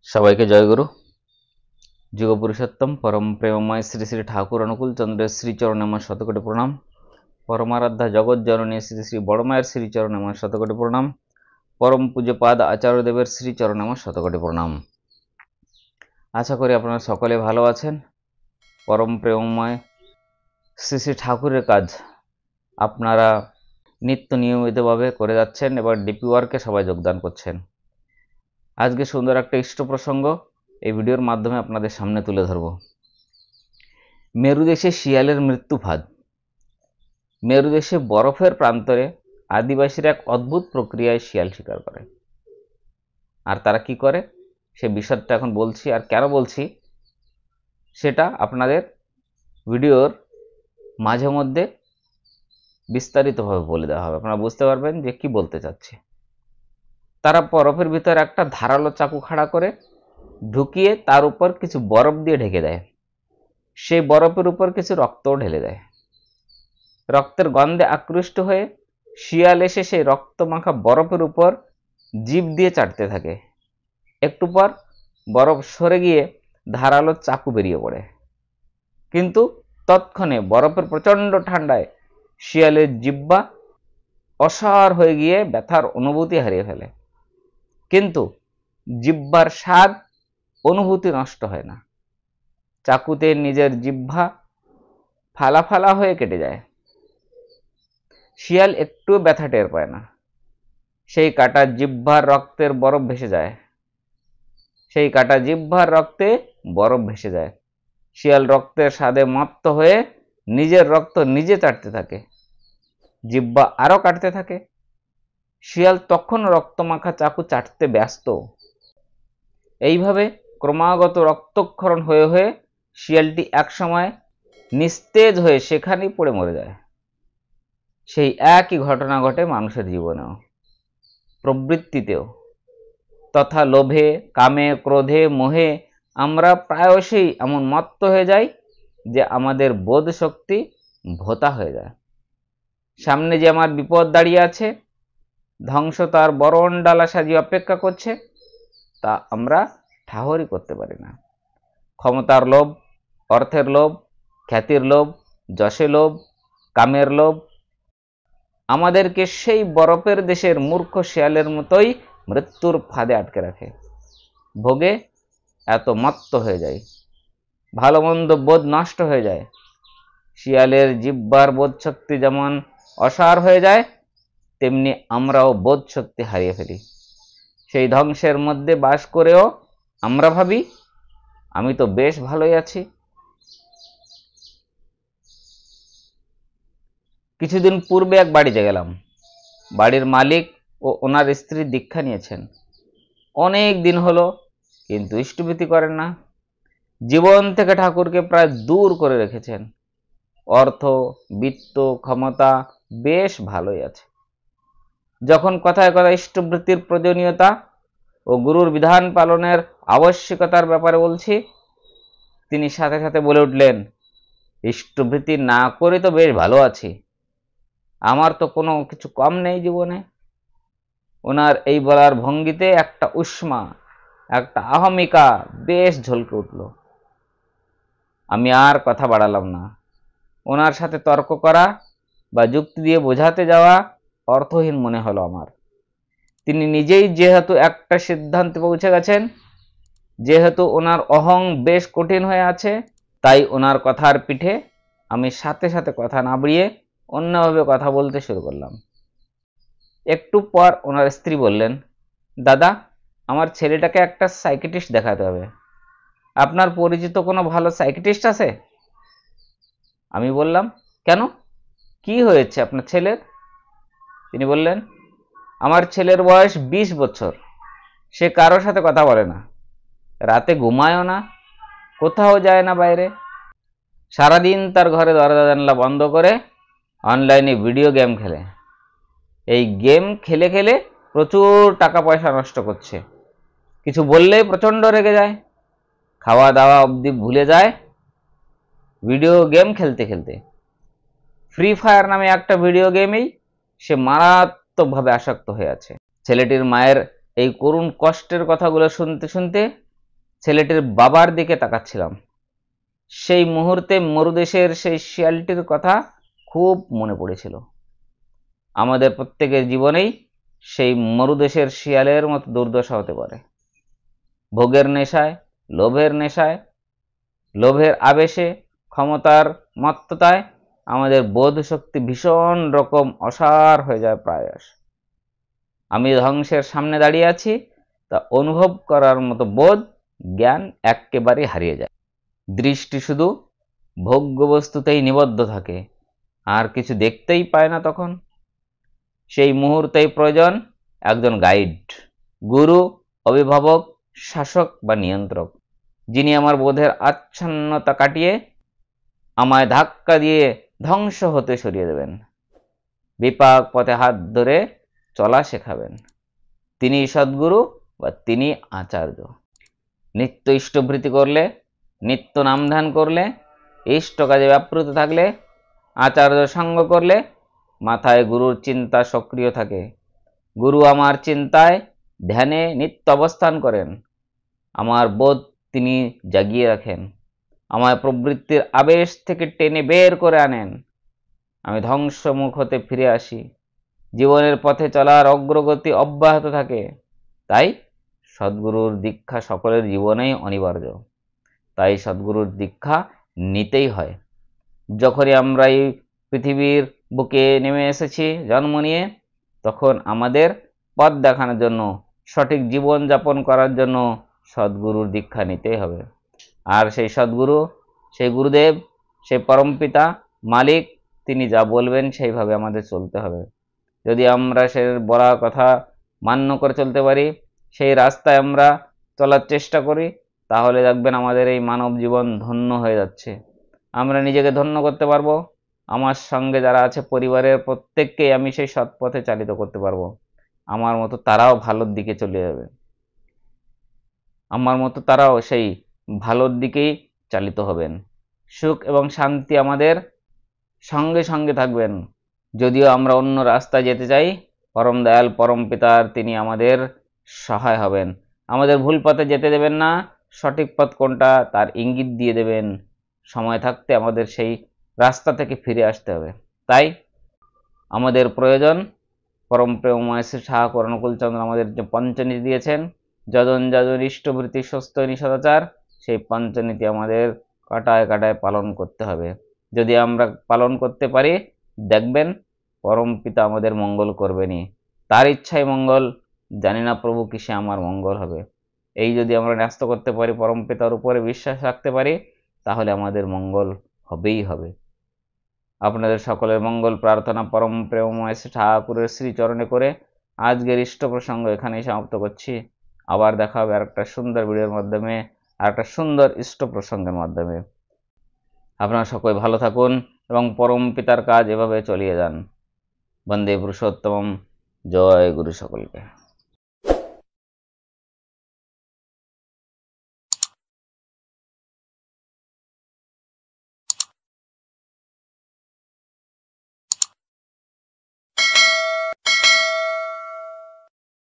সবাইকে জয়গুরু। যুগ পুরুষোত্তম পরম প্রেমময় শ্রী শ্রী ঠাকুর অনুকূল চন্দ্রের শ্রীচরণে আমার শতকোটি প্রণাম। পরমারাধ্যা জগৎ জননী শ্রী শ্রী বড়মায়ের শ্রীচরণে আমার শতকোটি প্রণাম। পরম পূজ্যপাদ আচার্যদেবের শ্রীচরণে আমার শতকোটি প্রণাম। আশা করি আপনারা সকলে ভালো আছেন। পরম প্রেমময় শ্রী শ্রী ঠাকুরের কাজ আপনারা নিত্য নিয়মিতভাবে করে যাচ্ছেন এবং ডিপি ওয়ার্কে সবাই যোগদান করছেন। আজকে সুন্দর একটা ইষ্ট প্রসঙ্গ এই ভিডিওর মাধ্যমে আপনাদের সামনে তুলে ধরব। মেরুদেশে শিয়ালের মৃত্যু ফাঁদ। মেরুদেশে বরফের প্রান্তরে আদিবাসীরা এক অদ্ভুত প্রক্রিয়ায় শিয়াল শিকার করে। আর তারা কি করে সে বিষয়টা এখন বলছি, আর কেন বলছি সেটা আপনাদের ভিডিওর মাঝে মধ্যে বিস্তারিতভাবে বলে দেওয়া হবে, আপনারা বুঝতে পারবেন যে কি বলতে চাচ্ছি। তারা বরফের ভিতরে একটা ধারালো চাকু খাড়া করে ঢুকিয়ে তার উপর কিছু বরফ দিয়ে ঢেকে দেয়। সেই বরফের উপর কিছু রক্তও ঢেলে দেয়। রক্তের গন্ধে আকৃষ্ট হয়ে শিয়াল এসে সেই রক্ত মাখা বরফের উপর জিভ দিয়ে চাটতে থাকে। একটু পর বরফ সরে গিয়ে ধারালো চাকু বেরিয়ে পড়ে, কিন্তু তৎক্ষণে বরফের প্রচণ্ড ঠান্ডায় শিয়ালের জিহ্বা অসাড় হয়ে গিয়ে ব্যথার অনুভূতি হারিয়ে ফেলে। কিন্তু জিহ্বার স্বাদ অনুভূতি নষ্ট হয় না। চাকুতে নিজের জিহ্বা ফালা ফালা হয়ে কেটে যায়। শিয়াল একটু ব্যথা টের পায় না। সেই কাটা জিহ্বার রক্তের বরফ ভেসে যায়। সেই কাটা জিহ্বার রক্তে বরফ ভেসে যায়। শিয়াল রক্তের স্বাদে মত্ত হয়ে নিজের রক্ত নিজে চাটতে থাকে। জিহ্বা আরো কাটতে থাকে। শিয়াল তখন রক্তমাখা চাকু চাটতে ব্যস্ত। এইভাবে ক্রমাগত রক্তক্ষরণ হয়ে হয়ে শিয়ালটি একসময় নিস্তেজ হয়ে সেখানেই পড়ে মরে যায়। সেই একই ঘটনা ঘটে মানুষের জীবনেও, প্রবৃত্তিতেও। তথা লোভে, কামে, ক্রোধে, মোহে আমরা প্রায়শই এমন মত্ত হয়ে যাই যে আমাদের বোধ শক্তি ভোঁতা হয়ে যায়। সামনে যে আমার বিপদ দাঁড়িয়ে আছে, ধ্বংস তার বরণ ডালা সাজিয়ে অপেক্ষা করছে, তা আমরা ঠাহরই করতে পারি না। ক্ষমতার লোভ, অর্থের লোভ, খ্যাতির লোভ, যশের লোভ, কামের লোভ আমাদেরকে সেই বরফের দেশের মূর্খ শিয়ালের মতোই মৃত্যুর ফাঁদে আটকে রাখে। ভোগে এত মত্ত হয়ে যায়, ভালো মন্দ বোধ নষ্ট হয়ে যায়। শিয়ালের জিহ্বার বোধ শক্তি যেমন অসাড় হয়ে যায়, তেমনি আমরাও বোধ শক্তি হারিয়ে ফেলি। সেই ধ্বংসের মধ্যে বাস করেও আমরা ভাবি আমি তো বেশ ভালোই আছি। কিছুদিন পূর্বে এক বাড়িতে গেলাম। বাড়ির মালিক ও ওনার স্ত্রী দীক্ষা নিয়েছেন। অনেক দিন হলো, কিন্তু ইষ্টভীতি করেন না। জীবন থেকে ঠাকুরকে প্রায় দূর করে রেখেছেন। অর্থ, বিত্ত, ক্ষমতা বেশ ভালোই আছে। যখন কথায় কথায় ইষ্টভৃতির প্রয়োজনীয়তা ও গুরুর বিধান পালনের আবশ্যিকতার ব্যাপারে বলছি, তিনি সাথে সাথে বলে উঠলেন, ইষ্টভৃতি না করে তো বেশ ভালো আছি, আমার তো কোনো কিছু কম নেই জীবনে। ওনার এই বলার ভঙ্গিতে একটা উষ্মা, একটা আহমিকা বেশ ঝলকে উঠল। আমি আর কথা বাড়ালাম না। ওনার সাথে তর্ক করা বা যুক্তি দিয়ে বোঝাতে যাওয়া অর্থহীন মনে হলো আমার। তিনি নিজেই যেহেতু একটা সিদ্ধান্তে পৌঁছে গেছেন, যেহেতু ওনার অহং বেশ কঠিন হয়ে আছে, তাই ওনার কথার পিঠে আমি সাথে সাথে কথা না বাড়িয়ে অন্যভাবে কথা বলতে শুরু করলাম। একটু পর ওনার স্ত্রী বললেন, দাদা, আমার ছেলেটাকে একটা সাইকিয়াট্রিস্ট দেখাতে হবে। আপনার পরিচিত কোনো ভালো সাইকিয়াট্রিস্ট আছে? আমি বললাম, কেন, কি হয়েছে আপনার ছেলের? তিনি বললেন, আমার ছেলের বয়স 20 বছর। সে কারোর সাথে কথা বলে না, রাতে ঘুমায়ও না, কোথাও যায় না বাইরে। সারাদিন তার ঘরে দরজা জানলা বন্ধ করে অনলাইনে ভিডিও গেম খেলে। এই গেম খেলে খেলে প্রচুর টাকা পয়সা নষ্ট করছে। কিছু বললেই প্রচণ্ড রেগে যায়, খাওয়া দাওয়া অবধি ভুলে যায় ভিডিও গেম খেলতে খেলতে। ফ্রি ফায়ার নামে একটা ভিডিও গেমেই সে মারাত্মকভাবে আসক্ত হয়ে আছে। ছেলেটির মায়ের এই করুণ কষ্টের কথাগুলো শুনতে শুনতে ছেলেটির বাবার দিকে তাকাচ্ছিলাম। সেই মুহূর্তে মরুদেশের সেই শিয়ালটির কথা খুব মনে পড়েছিল। আমাদের প্রত্যেকের জীবনেই সেই মরুদেশের শিয়ালের মতো দুর্দশা হতে পারে। ভোগের নেশায়, লোভের নেশায়, লোভের আবেশে, ক্ষমতার মত্ততায় আমাদের বোধ শক্তি ভীষণ রকম অসার হয়ে যায় প্রায়শ। আমি ধ্বংসের সামনে দাঁড়িয়ে আছি তা অনুভব করার মতো বোধ, জ্ঞান একেবারে হারিয়ে যায়। দৃষ্টি শুধু ভোগ্য বস্তুতেই নিবদ্ধ থাকে, আর কিছু দেখতেই পায় না। তখন সেই মুহূর্তেই প্রয়োজন একজন গাইড, গুরু, অভিভাবক, শাসক বা নিয়ন্ত্রক, যিনি আমার বোধের আচ্ছন্নতা কাটিয়ে আমায় ধাক্কা দিয়ে ধ্বংস হতে সরিয়ে দেবেন, বিপাক পথে হাত ধরে চলা শেখাবেন। তিনি সদ্গুরু বা তিনি আচার্য। নিত্য ইষ্টভৃতি করলে, নিত্য নামধ্যান করলে, ইষ্ট কাজে ব্যাপৃত থাকলে, আচার্য সঙ্গ করলে মাথায় গুরুর চিন্তা সক্রিয় থাকে। গুরু আমার চিন্তায়, ধ্যানে নিত্য অবস্থান করেন। আমার বোধ তিনি জাগিয়ে রাখেন, আমায় প্রবৃত্তির আবেশ থেকে টেনে বের করে আনেন। আমি ধ্বংসমুখ হতে ফিরে আসি, জীবনের পথে চলার অগ্রগতি অব্যাহত থাকে। তাই সদ্গুরুর দীক্ষা সকলের জীবনেই অনিবার্য। তাই সদ্গুরুর দীক্ষা নিতেই হয়। যখনই আমরা এই পৃথিবীর বুকে নেমে এসেছি জন্ম নিয়ে, তখন আমাদের পথ দেখানোর জন্য, সঠিক জীবন যাপন করার জন্য সদ্গুরুর দীক্ষা নিতেই হবে। আর সেই সদ্গুরু, সেই গুরুদেব, সেই পরমপিতা, মালিক, তিনি যা বলবেন সেইভাবে আমাদের চলতে হবে। যদি আমরা সে বলা কথা মান্য করে চলতে পারি, সেই রাস্তায় আমরা চলার চেষ্টা করি, তাহলে দেখবেন আমাদের এই মানব জীবন ধন্য হয়ে যাচ্ছে। আমরা নিজেকে ধন্য করতে পারবো, আমার সঙ্গে যারা আছে পরিবারের প্রত্যেককেই আমি সেই সৎ পথে চালিত করতে পারবো। আমার মতো তারাও ভালোর দিকে চলে যাবে, আমার মতো তারাও সেই ভালোর দিকেই চালিত হবেন। সুখ এবং শান্তি আমাদের সঙ্গে সঙ্গে থাকবেন। যদিও আমরা অন্য রাস্তায় যেতে চাই, পরম দয়াল পরম পিতার তিনি আমাদের সহায় হবেন, আমাদের ভুল পথে যেতে দেবেন না, সঠিক পথ কোনটা তার ইঙ্গিত দিয়ে দেবেন। সময় থাকতে আমাদের সেই রাস্তা থেকে ফিরে আসতে হবে। তাই আমাদের প্রয়োজন পরম প্রেমময় শ্রী ঠাকুর অনুকূল চন্দ্র আমাদের যে পঞ্চনীতি দিয়েছেন, যজন যজন ইষ্টভৃতি স্বস্ত নিষদাচার, সেই পঞ্চনীতি আমাদের কাটায় কাটায় পালন করতে হবে। যদি আমরা পালন করতে পারি, দেখবেন পরম পিতা আমাদের মঙ্গল করবেনই। তার ইচ্ছাই মঙ্গল, জানি না প্রভু কিসে আমার মঙ্গল হবে। এই যদি আমরা ন্যস্ত করতে পারি, পরম পিতার উপরে বিশ্বাস রাখতে পারি, তাহলে আমাদের মঙ্গল হবেই হবে। আপনাদের সকলের মঙ্গল প্রার্থনা পরম প্রেমময় শ্রী ঠাকুরের শ্রীচরণে করে আজকের ইষ্ট প্রসঙ্গ এখানেই সমাপ্ত করছি। আবার দেখা হবে আরেকটা সুন্দর ভিডিওর মাধ্যমে, আরেকটা সুন্দর ইষ্ট প্রসঙ্গের মাধ্যমে। আপনারা সকলে ভালো থাকুন এবং পরম পিতার কাজ এভাবে চালিয়ে যান। বন্দে পুরুষোত্তম। জয় গুরু সকলকে।